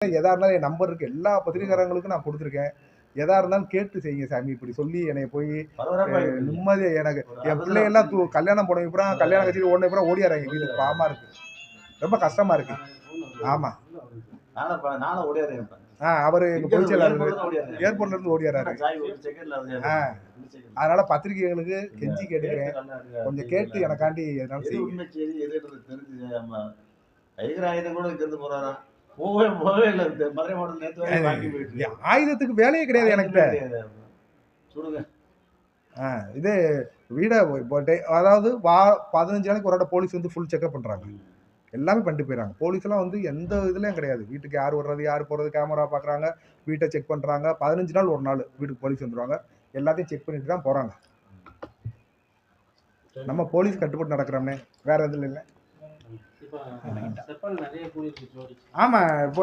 எதா இருந்தாலும் என் நம்பர் இருக்கு. எல்லா பத்திரிகையாளர்களுக்கும் நான் குடுத்துருக்கேன். எதா இருந்தாலும் கேட்டு செய்யுங்க சாமி. இப்படி சொல்லி என்னைய போய் நிம்மதியா எனக்கு என் பிள்ளையெல்லாம் கல்யாணம் போனதுக்கப்புறம் கல்யாணம் கட்சிக்கு ஓடுனதுக்கப்புறம் ஓடியாராங்க வீட்டுக்கு. பாவமா இருக்கு. ரொம்ப கஷ்டமா இருக்கு. ஆமா. நானும் ஓடியாரேன். அவரு எங்க பொதுச் செயலாளரு. ஏர்போர்ட்ல இருந்து ஓடியாராரு. அதனால பத்திரிகைகளுக்கு கெஞ்சி கேட்டுக்கிறேன். கொஞ்சம் கேட்டு எனக்காண்டி எதனாலும் எது செய்யுங்க. உண்மை செய்தி எதுன்றது தெரிஞ்சு நம்ம கைகராயுதம் கூட இருந்து போறாராம். போகவே இல்ல. மதுரை மாவட்டம் நேத்து வரை வாங்கி போயிட்டு. ஆயுதத்துக்கு வேலையே கிடையாது என்கிட்ட. சுடுங்க. இது வீட அதாவது 15 நாளைக்கு ஒரு தடவை போலீஸ் வந்து ஃபுல் செக்அப் பண்றாங்க. எல்லாமே பண்ணிட்டு போயிறாங்க. போலீஸ் எல்லாம் வந்து எந்த இதுலயும் கிடையாது. வீட்டுக்கு யார் வர்றது, யார் போறது, கேமரா பாக்குறாங்க, வீட்டை செக் பண்றாங்க. 15 நாள் ஒரு நாள் வீட்டுக்கு போலீஸ் வந்துருவாங்க. எல்லாத்தையும் செக் பண்ணிட்டு தான் போறாங்க. நம்ம போலீஸ் கட்டுப்பட்டு நடக்கிறோம்னே, வேற எதுல இல்ல. ஆமா இப்போ